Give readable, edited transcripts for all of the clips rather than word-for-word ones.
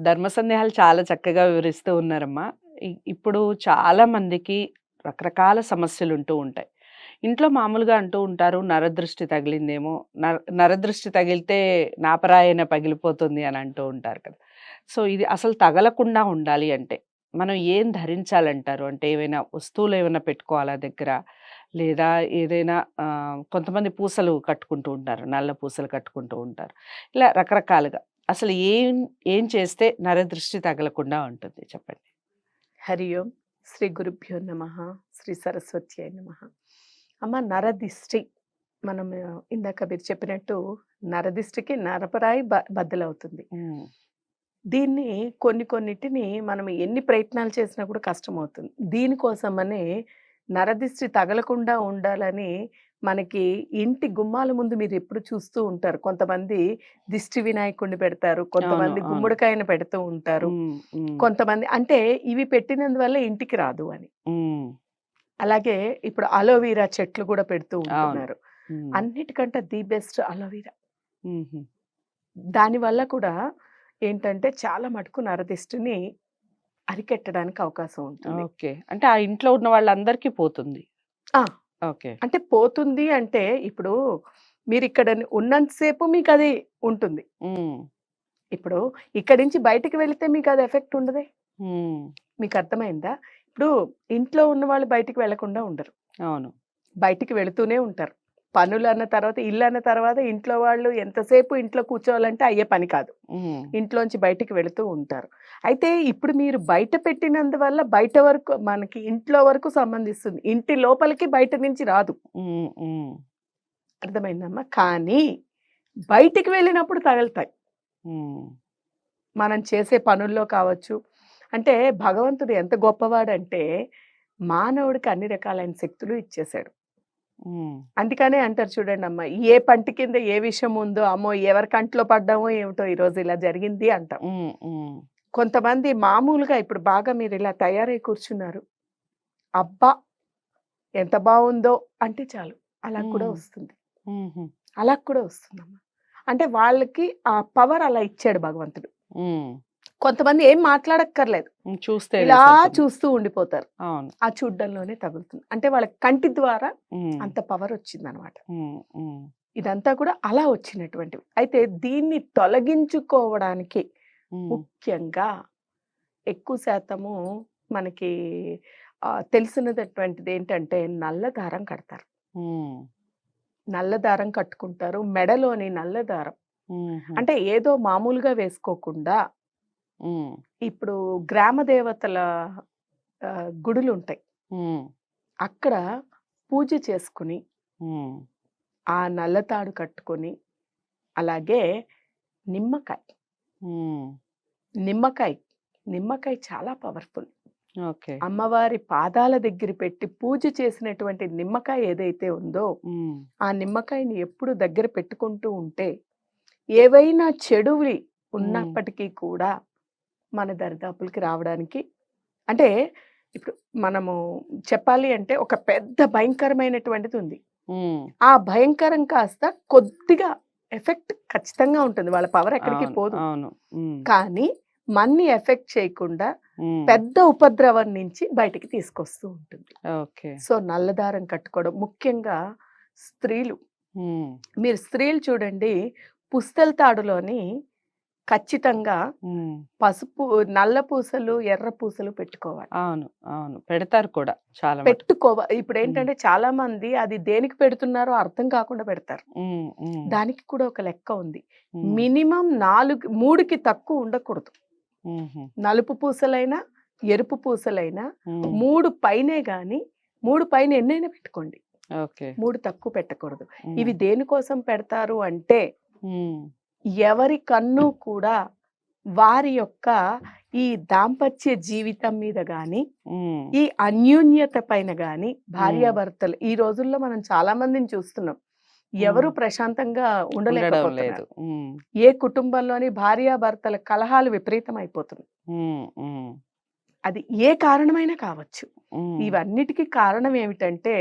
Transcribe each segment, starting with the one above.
ధర్మ సందేహాలు చాలా చక్కగా వివరిస్తూ ఉన్నారమ్మా. ఇప్పుడు చాలా మందికి రకరకాల సమస్యలుంటూ ఉంటాయి. ఇంట్లో మామూలుగా అంటూ ఉంటారు, నరదృష్టి తగిలిందేమో, నరదృష్టి తగిలితే నాపరాయన పగిలిపోతుంది అని అంటూ ఉంటారు కదా! సో, ఇది అసలు తగలకుండా ఉండాలి అంటే, మనం ఏం ధరించాలంటారు? అంటే ఏవైనా వస్తువులేవన్నా పెట్టుకోవాలా దగ్గర? లేదా ఏదైనా కొంతమంది పూసలు కట్టుకుంటూ ఉంటారు. నల్ల పూసలు కట్టుకుంటూ ఉంటారు. ఇలా రకరకాలుగా. అసలు ఏం ఏం చేస్తే నరదృష్టి తగలకుండా ఉంటుంది చెప్పండి? హరి ఓం శ్రీ గురుభ్యో నమ శ్రీ సరస్వత్యై నమ. అమ్మ, నరదిష్టి మనం ఇందాక మీరు చెప్పినట్టు నరదిష్టికి నరపరాయి బద్దలవుతుంది. హ్మ్. దీన్ని కొన్నిటిని మనం ఎన్ని ప్రయత్నాలు చేసినా కూడా కష్టమవుతుంది. దీనికోసమని నరదిష్టి తగలకుండా ఉండాలని మనకి ఇంటి గుమ్మాల ముందు మీరు ఎప్పుడు చూస్తూ ఉంటారు. కొంతమంది దిష్టి వినాయకుడిని పెడతారు. అవును. కొంతమంది అవును. గుమ్మడికాయని పెడుతూ ఉంటారు. హ్మ్. హ్మ్. కొంతమంది అంటే ఇవి పెట్టినందువల్ల ఇంటికి రాదు అని. హ్మ్. అలాగే ఇప్పుడు అలోవీరా చెట్లు కూడా పెడుతూ అవును. ఉంటున్నారు. హ్మ్. అన్నిటికంటే ది బెస్ట్ అలోవీరా. హుహు. దానివల్ల కూడా ఏంటంటే చాలా మటుకు నరదిష్టిని అరికెట్టడానికి అవకాశం ఉంటుంది. ఓకే. అంటే ఆ ఇంట్లో ఉన్న వాళ్ళందరికీ పోతుంది. ఆ! ఓకే. అంటే పోతుంది అంటే ఇప్పుడు మీరిక్కడ ఉన్నంత సేపు మీకది ఉంటుంది. హ్మ్. ఇప్పుడు ఇక్కడి నుంచి బయటికి వెళితే మీకది ఎఫెక్ట్ ఉండదే. హ్మ్. మీకర్థమైందా? ఇప్పుడు ఇంట్లో ఉన్నవాళ్ళు బయటికి వెళ్ళకుండా ఉండరు. అవును. బయటికి వెళుతూనే ఉంటారు. పనులన్న తర్వాత, ఇల్లన్న తర్వాత ఇంట్లో వాళ్ళు ఎంతసేపు ఇంట్లో కూర్చోవాలంటే అయ్యే పని కాదు. హ్మ్. ఇంట్లోంచి బయటికి వెళుతూ ఉంటారు. అయితే ఇప్పుడు మీరు బయట పెట్టినందువల్ల బయట వరకు మనకి ఇంట్లో వరకు సంబంధిస్తుంది. ఇంటి లోపలికి బయట నుంచి రాదు. హ్మ్. హ్మ్. అర్థమైందమ్మా? కానీ బయటికి వెళ్ళినప్పుడు తగులుతాయి. హ్మ్. మనం చేసే పనుల్లో కావచ్చు. అంటే భగవంతుడు ఎంత గొప్పవాడంటే మానవుడికి అన్ని రకాలైన శక్తులు ఇచ్చేశాడు. హ్మ్. అందుకనే అంటారు చూడండమ్మా, ఏ పంటి కింద ఏ విషం ఉందో, అమ్మో! ఎవరి కంట్లో పడ్డామో ఏమిటో ఈరోజు ఇలా జరిగింది అంటాం. హ్మ్. హ్మ్. కొంతమంది మామూలుగా ఇప్పుడు బాగా మీరిలా తయారై కూర్చున్నారు. అబ్బా! ఎంత బావుందో అంటే చాలు. అలా కూడా హ్మ్. వస్తుంది. హుహు. అలా కూడా వస్తుందమ్మా. అంటే వాళ్ళకి ఆ పవర్ అలా ఇచ్చాడు భగవంతుడు. హ్మ్. కొంతమంది ఏం మాట్లాడక్కర్లేదు. హ్మ్. చూస్తేనే ఇలా సరిపోతుంది. చూస్తూ ఉండిపోతారు. అవును. ఆ చూడ్డంలోనే తగులుతుంది. అంటే వాళ్ళ కంటి ద్వారా హ్మ్. అంత పవర్ వచ్చిందనమాట. హ్మ్. హ్మ్. ఇదంతా కూడా అలా వచ్చినటువంటివి. అయితే దీన్ని తొలగించుకోవడానికి హ్మ్. ముఖ్యంగా ఎక్కువ శాతము మనకి తెలిసినటువంటిదేంటంటే నల్ల దారం కడతారు. హ్మ్. నల్ల దారం కట్టుకుంటారు. మెడలోని నల్ల దారం. హుహు. అంటే ఏదో మామూలుగా వేసుకోకుండా హ్మ్. ఇప్పుడు గ్రామ దేవతల గుడులుంటాయి. హ్మ్. అక్కడ పూజ చేసుకొని, హ్మ్. ఆ నల్ల తాడు కట్టుకొని, అలాగే నిమ్మకాయ, హ్మ్. నిమ్మకాయ, నిమ్మకాయ చాలా పవర్‌ఫుల్. ఓకే. అమ్మవారి పాదాల దగ్గర పెట్టి పూజ చేసినటువంటి నిమ్మకాయ ఏదైతే ఉందో, హ్మ్. ఆ నిమ్మకాయని ఎప్పుడు దగ్గర పెట్టుకుంటూ ఉంటే, ఏవైనా చెడువి హ్మ్. ఉన్నప్పటికీ కూడా మన దరిదాపులకి రావడానికి అంటే ఇప్పుడు మనము చెప్పాలి అంటే ఒక పెద్ద భయంకరమైనటువంటిది ఉంది. హ్మ్. ఆ భయంకరం కాస్త కొద్దిగా ఎఫెక్ట్ ఖచ్చితంగా ఉంటుంది. వాళ్ళ పవర్ ఎక్కడికి అవును. పోదు. అవును. హ్మ్. కానీ మన్ని ఎఫెక్ట్ చేయకుండా హ్మ్. పెద్ద ఉపద్రవం నుంచి బయటికి తీసుకొస్తూ ఉంటుంది. ఓకే. సో, నల్లదారం కట్టుకోవడం ముఖ్యంగా స్త్రీలు. హ్మ్. మీరు స్త్రీలు చూడండి, పుస్తెల తాడులోని ఖచ్చితంగా హ్మ్. పసుపు, నల్ల పూసలు, ఎర్ర పూసలు పెట్టుకోవాలి. అవును. అవును. పెడతారు కూడా చాలా మటుకు. హ్మ్. ఇప్పుడేంటంటే చాలామంది అది దేనికి పెడుతున్నారో అర్థం కాకుండా పెడతారు. హ్మ్. హ్మ్. దానికి కూడా ఒక లెక్క ఉంది. హ్మ్. మినిమమ్ 3కి తక్కువ ఉండకూడదు. హుహు. నలుపు పూసలైనా, ఎరుపు పూసలైనా హ్మ్. 3 పైనే గాని 3 పైన ఎన్నైనా పెట్టుకోండి. ఓకే. 3 తక్కువ పెట్టకూడదు. హ్మ్. ఇవి దేనికోసం పెడతారు అంటే, హ్మ్. ఎవరి కన్ను కూడా వారి యొక్క ఈ దాంపత్య జీవితం మీద గాని, హ్మ్. ఈ అన్యోన్యత పైన గాని హ్మ్. భార్యాభర్తలు ఈ రోజుల్లో మనం చాలా మందిని చూస్తున్నాం. హ్మ్. ఎవరు ప్రశాంతంగా ఉండడం లేదు. ఉండలేకపోతున్నారు. హ్మ్. ఏ కుటుంబంలోని భార్యాభర్తల కలహాలు విపరీతమైపోతున్నాయి. హ్మ్. హ్మ్. అది ఏ కారణమైనా కావచ్చు. హ్మ్. ఇవన్నిటికి కారణం ఏమిటంటే,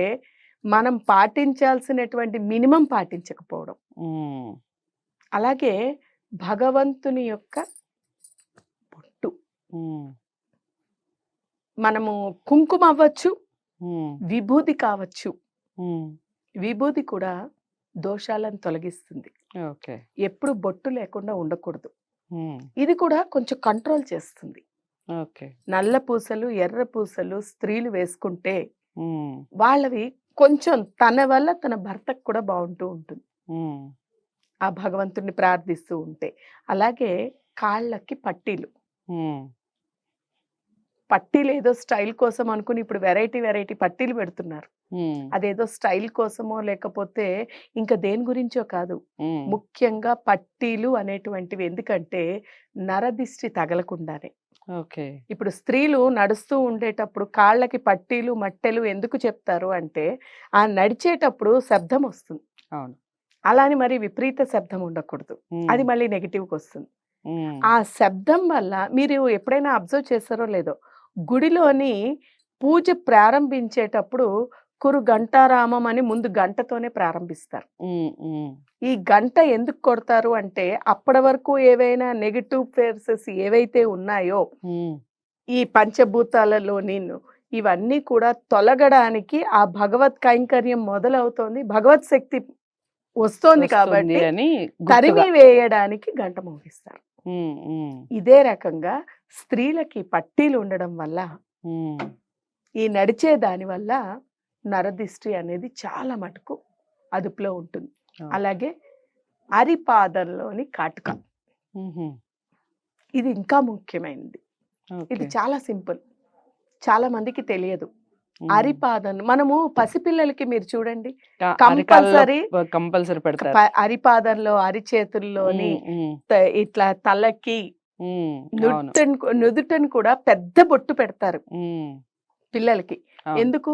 మనం పాటించాల్సినటువంటి మినిమమ్ పాటించకపోవడం. హ్మ్. అలాగే భగవంతుని యొక్క హ్మ్. మనము కుంకుమ అవ్వచ్చు, హ్మ్. విభూది కావచ్చు. హ్మ్. విభూది కూడా దోషాలను తొలగిస్తుంది. ఓకే. ఎప్పుడు బొట్టు లేకుండా ఉండకూడదు. హ్మ్. ఇది కూడా కొంచెం కంట్రోల్ చేస్తుంది. ఓకే. నల్ల పూసలు, ఎర్ర పూసలు స్త్రీలు వేసుకుంటే హ్మ్. వాళ్ళవి కొంచెం తన వల్ల తన భర్తకు కూడా బావుంటూ ఉంటుంది. హ్మ్. ఆ భగవంతుడిని ప్రార్థిస్తూ ఉంటే. అలాగే కాళ్ళకి పట్టీలు. హ్మ్. పట్టీలేదో స్టైల్ కోసం అనుకుని ఇప్పుడు వెరైటీ పట్టీలు పెడుతున్నారు. హ్మ్. అదేదో స్టైల్ కోసమో లేకపోతే ఇంకా దేని గురించో కాదు. హ్మ్. ముఖ్యంగా పట్టీలు అనేటువంటివి ఎందుకంటే నరదిష్టి తగలకుండానే. ఓకే. ఇప్పుడు స్త్రీలు నడుస్తూ ఉండేటప్పుడు కాళ్ళకి పట్టీలు, మట్టెలు ఎందుకు చెప్తారు అంటే, ఆ నడిచేటప్పుడు శబ్దం వస్తుంది. అవును. అలా అని మరి విపరీత శబ్దం ఉండకూడదు. హ్మ్. అది మళ్ళీ నెగెటివ్‌కొస్తుంది. హ్మ్. ఆ శబ్దం వల్ల మీరు ఎప్పుడైనా అబ్జర్వ్ చేశారో లేదో, గుడిలోని పూజ ప్రారంభించేటప్పుడు కురు ఘంటారామం అని ముందు గంటతోనే ప్రారంభిస్తారు. హ్మ్. హ్మ్. ఈ గంట ఎందుకు కొడతారు అంటే, అప్పటి వరకు ఏవైనా నెగెటివ్ ఫోర్సెస్ ఏవైతే ఉన్నాయో, హ్మ్. ఈ పంచభూతాలలోనిను ఇవన్నీ కూడా తొలగడానికి ఆ భగవత్ కైంకర్యం మొదలవుతోంది. భగవత్ శక్తి వస్తోంది వస్తుంది కాబట్టి అని గుర్తుగా. తరిమి వేయడానికి గంట మోగిస్తారు. హ్మ్. హ్మ్. ఇదే రకంగా స్త్రీలకి పట్టీలు ఉండడం వల్ల, హ్మ్. ఈ నడిచే దాని వల్ల నరదిష్టి అనేది చాలా మటుకు అదుపులో ఉంటుంది. ఓకే. అలాగే అరిపాదంలోని కాటుక. హుహు. ఇది ఇంకా ముఖ్యమైనది. ఇది ఓకే. చాలా సింపుల్. చాలా మందికి తెలియదు. హ్మ్. అరిపాదం మనము పసిపిల్లలకి మీరు చూడండి అరికాల్లో కంపల్సరీ కంపల్సరీ పెడతారు. అరిపాదంలో, అరిచేతుల్లోని హ్మ్. హ్మ్. ఇట్లా తలకి హ్మ్. అవును. నుదుటను కూడా పెద్ద బొట్టు పెడతారు హ్మ్. పిల్లలకి. అవును. ఎందుకు?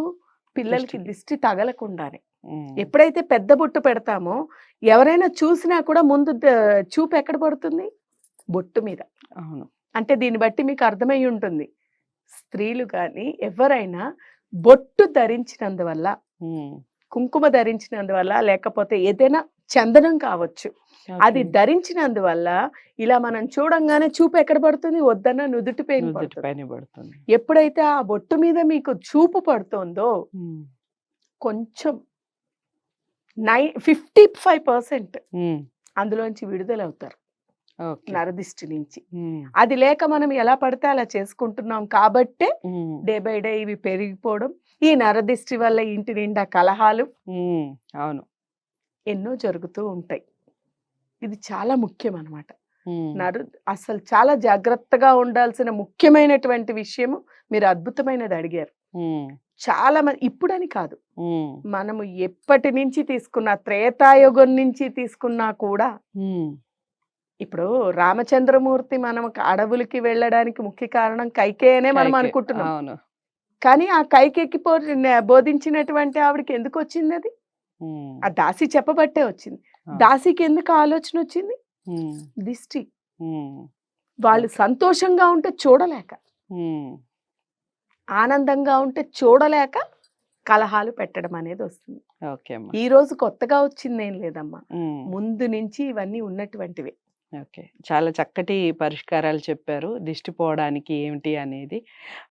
పిల్లలకి దృష్టికి. దిష్టి తగలకుండానే. హ్మ్. ఎప్పుడైతే పెద్ద బొట్టు పెడతామో ఎవరైనా చూసినా కూడా ముందు చూపు ఎక్కడ పడుతుంది? బొట్టు మీద. అవును. అంటే దీన్ని బట్టి మీకు అర్థమై ఉంటుంది. స్త్రీలు గాని ఎవరైనా బొట్టు ధరించినందువల్ల, హ్మ్. కుంకుమ ధరించినందువల్ల, లేకపోతే ఏదైనా చందనం కావచ్చు. అది ఓకే. ధరించినందువల్ల ఇలా మనం చూడంగానే చూపు ఎక్కడ పడుతుంది? వద్దన్న నుదుటి పైన నుదుటి పడుతుంది. పైన పడుతుంది. ఎప్పుడైతే ఆ బొట్టు మీద మీకు చూపు పడుతోందో హ్మ్. కొంచెం 55% హ్మ్. అందులోంచి విడుదలవుతారు ఓకే. నరదిష్టి నుంచి. హ్మ్. అది లేక మనం ఎలా పడితే అలా చేసుకుంటున్నాం కాబట్టే హ్మ్. డే బై డే ఇవి పెరిగిపోవడం, ఈ నరదిష్టి వల్ల ఇంటి నిండా కలహాలు హ్మ్. అవును. ఎన్నో జరుగుతూ ఉంటాయి. ఇది చాలా ముఖ్యమనమాట. హ్మ్. నరు అసలు చాలా జాగ్రత్తగా ఉండాల్సిన ముఖ్యమైనటువంటి విషయము మీరు అద్భుతమైనది అడిగారు. హ్మ్. చాలా మంది ఇప్పుడని కాదు. హ్మ్. మనము ఎప్పటి నుంచి తీసుకున్న త్రేతాయుగం నుంచి తీసుకున్నా కూడా హ్మ్. ఇప్పుడు రామచంద్రమూర్తి మనం అడవులకి వెళ్ళడానికి ముఖ్య కారణం కైకేయనే మనం కైకే. అనుకుంటున్నాం. అవును. కానీ ఆ కైకేయికి బోధించినటువంటి ఆవిడకి ఎందుకొచ్చిందది? హ్మ్. ఆ దాసి చెప్పబట్టే వచ్చింది. అవును. దాసికి ఎందుకు ఆ ఆలోచనొచ్చింది? హ్మ్. దిష్టి. హ్మ్. వాళ్ళు ఓకే. సంతోషంగా ఉంటే చూడలేక, హ్మ్. ఆనందంగా ఉంటే చూడలేక కలహాలు పెట్టడం అనేదొస్తుంది. ఓకే అమ్మా. ఈరోజు కొత్తగా వచ్చిందేం లేదమ్మా. హ్మ్. ముందు నుంచి ఇవన్నీ ఉన్నటువంటివే. ఓకే. చాలా చక్కటి పరిష్కారాలు చెప్పారు. దిష్టి పోవడానికి ఏమిటి అనేది.